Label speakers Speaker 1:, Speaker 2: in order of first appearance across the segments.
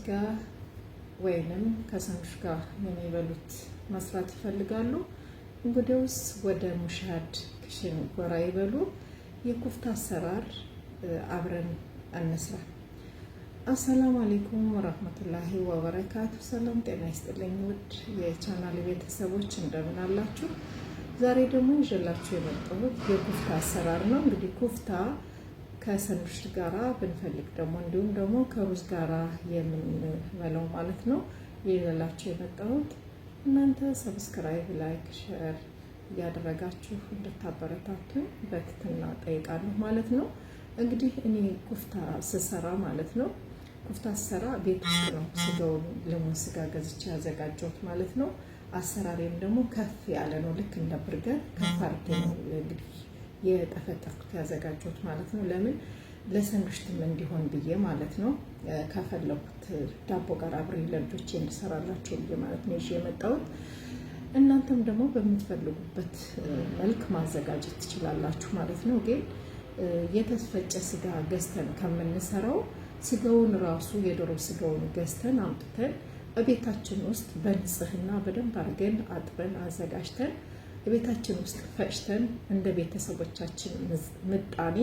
Speaker 1: ጋር ወይንም ከሰንዱች ጋር የሚበሉት መስራት ይፈልጋሉ? እንግዲያውስ ወደ ሙሻድ ክሽን ጎራ ይበሉ። የኩፍታ አሰራር አብረን እንስራ። አሰላሙ አለይኩም ወራህመቱላሂ ወበረካቱ። ሰላም ጤና ይስጥልኝ ውድ የቻናል ቤተሰቦች እንደምን አላችሁ? ዛሬ ደግሞ ይዤላችሁ የመጣሁት የኩፍታ አሰራር ነው። እንግዲህ ኩፍታ ከሰንዱች ጋራ ብንፈልግ ደግሞ እንዲሁም ደግሞ ከሩዝ ጋራ የምንበላው ማለት ነው ይዤላችሁ የመጣሁት። እናንተ ሰብስክራይብ፣ ላይክ፣ ሼር እያደረጋችሁ እንድታበረታቱኝ በትህትና ጠይቃለሁ ማለት ነው። እንግዲህ እኔ ኩፍታ ስሰራ ማለት ነው ኩፍታ ስሰራ ቤት ውስጥ ነው ስጋውን ለሙን ስጋ ገዝቼ ያዘጋጀሁት ማለት ነው። አሰራሬም ደግሞ ከፍ ያለ ነው። ልክ እንደ በርገር ከፍ አድርጌ ነው እንግዲህ የጠፈጠፍኩት ያዘጋጀሁት ማለት ነው። ለምን ለሰንዱችም እንዲሆን ብዬ ማለት ነው። ከፈለኩት ዳቦ ጋር አብሬ ለልጆቼ እንድሰራላቸው ብዬ ማለት ነው ይዤ የመጣሁት። እናንተም ደግሞ በምትፈልጉበት መልክ ማዘጋጀት ትችላላችሁ ማለት ነው። ግን የተፈጨ ስጋ ገዝተን ከምንሰራው ስጋውን ራሱ የዶሮ ስጋውን ገዝተን አምጥተን በቤታችን ውስጥ በንጽህና በደንብ አድርገን አጥበን አዘጋጅተን በቤታችን ውስጥ ፈጭተን እንደ ቤተሰቦቻችን ምጣኔ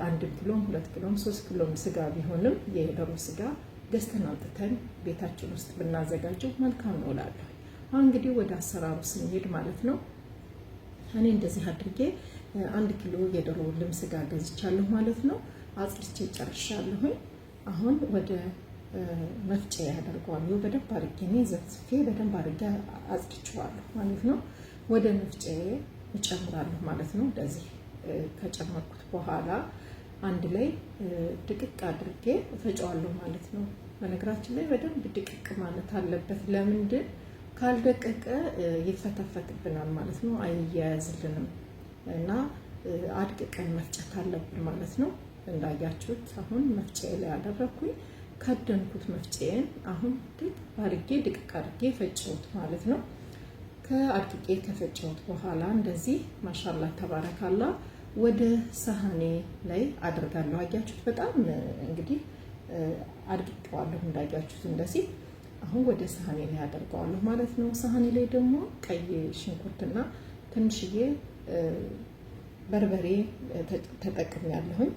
Speaker 1: 1 ኪሎም 2 ኪሎም 3 ኪሎም ስጋ ቢሆንም የዶሮ ስጋ ገዝተን አምጥተን ቤታችን ውስጥ ብናዘጋጀው መልካም ነው እላለሁ። አሁን እንግዲህ ወደ አሰራሩ ስንሄድ ማለት ነው እኔ እንደዚህ አድርጌ 1 ኪሎ የዶሮ ልም ስጋ ገዝቻለሁ ማለት ነው። አጽድቼ ጨርሻለሁ። አሁን ወደ መፍጫ ያደርገዋለሁ። በደንብ አድርጌ ነው ዘፍዝፌ በደንብ አድርጌ አጽድቼዋለሁ ማለት ነው። ወደ መፍጫ እጨምራለሁ ማለት ነው። እንደዚህ ከጨመርኩት በኋላ አንድ ላይ ድቅቅ አድርጌ እፈጫዋለሁ ማለት ነው። በነገራችን ላይ በደንብ ድቅቅ ማለት አለበት። ለምንድን ካልደቀቀ ይፈተፈትብናል ማለት ነው፣ አይያያዝልንም እና አድቅቀን መፍጨት አለብን ማለት ነው። እንዳያችሁት አሁን መፍጫዬ ላይ አደረኩኝ፣ ከደንኩት መፍጫዬን። አሁን ድቅቅ አድርጌ ፈጨሁት ማለት ነው። ከአድቅቄ ከፈጨሁት በኋላ እንደዚህ ማሻአላህ ተባረካላ ወደ ሳህኔ ላይ አድርጋለሁ። አያችሁት በጣም እንግዲህ አድቅቄዋለሁ እንዳያችሁት እንደዚህ። አሁን ወደ ሳህኔ ላይ አደርገዋለሁ ማለት ነው። ሳህኔ ላይ ደግሞ ቀይ ሽንኩርትና ትንሽዬ በርበሬ ተጠቅሜያለሁኝ።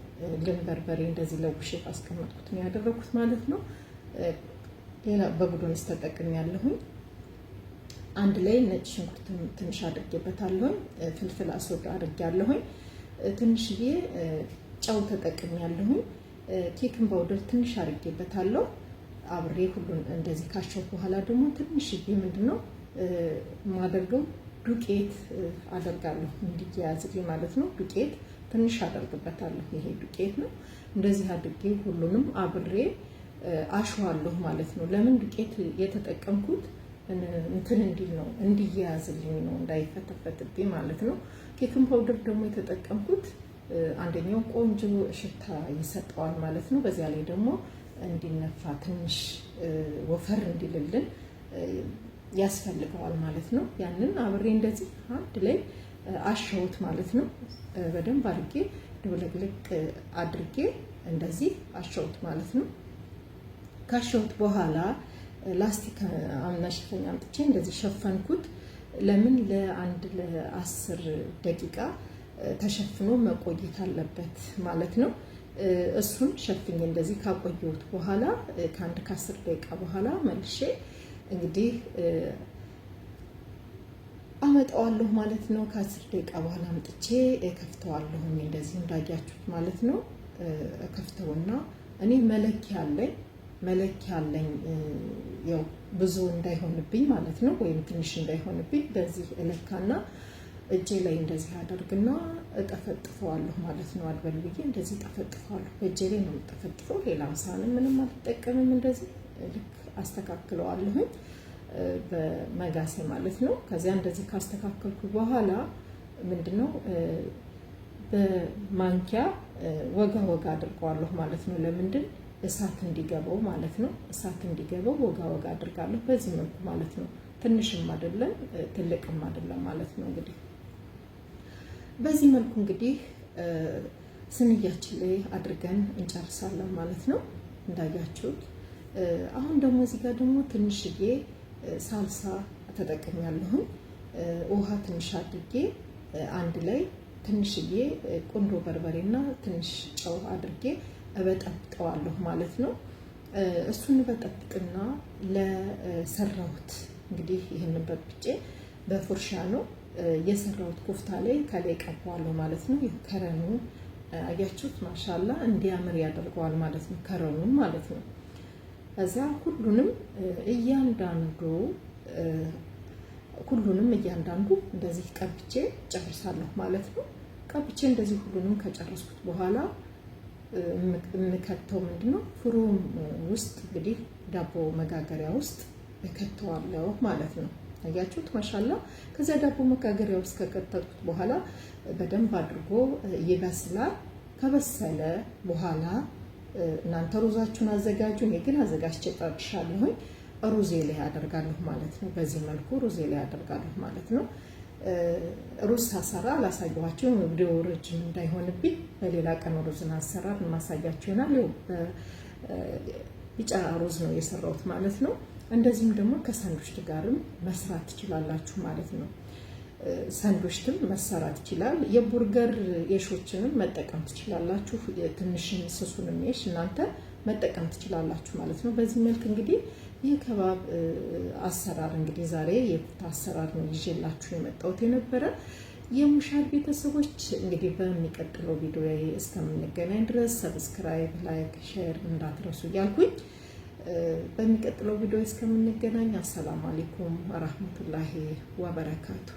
Speaker 1: ልን በርበሬ እንደዚህ ለውሼ አስቀመጥኩት ነው ያደረኩት ማለት ነው። ሌላ በቡዶንስ ተጠቅሜያለሁኝ። አንድ ላይ ነጭ ሽንኩርት ትንሽ አድርጌበታለሁ። ፍልፍል አስወድ አድርጌያለሁኝ። ትንሽዬ ጨው ተጠቅሜያለሁኝ። ኬክን ፓውደር ትንሽ አድርጌበታለሁ። አብሬ ሁሉን እንደዚህ ካሸው በኋላ ደግሞ ትንሽዬ ምንድነው ማደርገው ዱቄት አደርጋለሁ እንዲያያዝልኝ ማለት ነው። ዱቄት ትንሽ አደርግበታለሁ። ይሄ ዱቄት ነው። እንደዚህ አድርጌ ሁሉንም አብሬ አሸዋለሁ ማለት ነው። ለምን ዱቄት የተጠቀምኩት እንትን እንዲል ነው፣ እንዲያያዝልኝ ነው፣ እንዳይፈተፈትብኝ ማለት ነው። ኬክን ፓውደር ደግሞ የተጠቀምኩት አንደኛው ቆንጆ ሽታ ይሰጠዋል ማለት ነው። በዚያ ላይ ደግሞ እንዲነፋ ትንሽ ወፈር እንዲልልን ያስፈልገዋል ማለት ነው። ያንን አብሬ እንደዚህ አንድ ላይ አሸውት ማለት ነው። በደንብ አድርጌ ድብልቅልቅ አድርጌ እንደዚህ አሸውት ማለት ነው። ካሸውት በኋላ ላስቲክ አምናሽፈኝ አምጥቼ እንደዚህ ሸፈንኩት። ለምን ለ10 ደቂቃ ተሸፍኖ መቆየት አለበት ማለት ነው። እሱን ሸፍኜ እንደዚህ ካቆየሁት በኋላ ከ10 ደቂቃ በኋላ መልሼ እንግዲህ አመጣዋለሁ ማለት ነው። ከ10 ደቂቃ በኋላ አምጥቼ ከፍተዋለሁ እንደዚህ እንዳያችሁት ማለት ነው። ከፍተውና እኔ መለኪያ አለኝ ያው ብዙ እንዳይሆንብኝ ማለት ነው፣ ወይም ትንሽ እንዳይሆንብኝ በዚህ እለካና እጄ ላይ እንደዚህ አደርግና እጠፈጥፈዋለሁ ማለት ነው። አልበል ብዬ እንደዚህ እጠፈጥፈዋለሁ። በእጄ ላይ ነው የምጠፈጥፈው። ሌላ ሳህን ምንም አልጠቀምም። እንደዚህ ልክ አስተካክለዋለሁ በመጋሴ ማለት ነው። ከዚያ እንደዚህ ካስተካከልኩ በኋላ ምንድነው በማንኪያ ወጋ አድርገዋለሁ ማለት ነው። ለምንድን እሳት እንዲገባው ማለት ነው። እሳት እንዲገባው ወጋ አድርጋለሁ በዚህ መልኩ ማለት ነው። ትንሽም አይደለም ትልቅም አይደለም ማለት ነው። እንግዲህ በዚህ መልኩ እንግዲህ ስንያችን ላይ አድርገን እንጨርሳለን ማለት ነው። እንዳያችሁት አሁን ደግሞ እዚህ ጋር ደግሞ ትንሽዬ ሳልሳ ተጠቅሜያለሁ። ውሃ ትንሽ አድርጌ አንድ ላይ ትንሽዬ ቁንዶ በርበሬና ትንሽ ጨው አድርጌ እበጠብጠዋለሁ ማለት ነው። እሱን በጠብጥና ለሰራሁት እንግዲህ ይህንን በጥብጬ በፉርሻ ነው የሰራሁት ኩፍታ ላይ ከላይ ቀባዋለሁ ማለት ነው። ይሄ ከረኑ አያችሁት ማሻአላ እንዲያምር ያደርገዋል ማለት ነው፣ ከረኑን ማለት ነው። እዛ ሁሉንም እያንዳንዱ እንደዚህ ቀብቼ ጨርሳለሁ ማለት ነው። ቀብቼ እንደዚህ ሁሉንም ከጨረስኩት በኋላ የምከተው ምንድነው ፍሩም ውስጥ እንግዲህ ዳቦ መጋገሪያ ውስጥ እከተዋለሁ ማለት ነው። አያችሁት ማሻአላ። ከዚያ ዳቦ መጋገሪያ ውስጥ ከከተትኩት በኋላ በደንብ አድርጎ ይበስላል። ከበሰለ በኋላ እናንተ ሩዛችሁን አዘጋጁ። እኔ ግን አዘጋጅቼ ጨርሻለሁ። ሩዜ ላይ አደርጋለሁ ማለት ነው። በዚህ መልኩ ሩዜ ላይ አደርጋለሁ ማለት ነው። ሩዝ ሳሰራ አላሳየኋችሁም፣ ቪዲዮ ረጅም እንዳይሆንብኝ በሌላ ቀን ሩዝን አሰራር ማሳያችሁ ይሆናል። ቢጫ ሩዝ ነው የሰራሁት ማለት ነው። እንደዚህም ደግሞ ከሳንድዊች ጋርም መስራት ትችላላችሁ ማለት ነው። ሳንድዊችም መሰራት ይችላል። የቡርገር የሾችንም መጠቀም ትችላላችሁ። ትንሽም ስሱንም የሽ እናንተ መጠቀም ትችላላችሁ ማለት ነው። በዚህ መልክ እንግዲህ የከባብ አሰራር እንግዲህ ዛሬ የኩፍታ አሰራር ነው ይዤላችሁ የመጣሁት የነበረ። የሙሻድ ቤተሰቦች እንግዲህ በሚቀጥለው ቪዲዮ እስከምንገናኝ ድረስ ሰብስክራይብ፣ ላይክ፣ ሼር እንዳትረሱ እያልኩኝ በሚቀጥለው ቪዲዮ እስከምንገናኝ አሰላሙ አለይኩም ወራህመቱላሂ ወበረካቱ።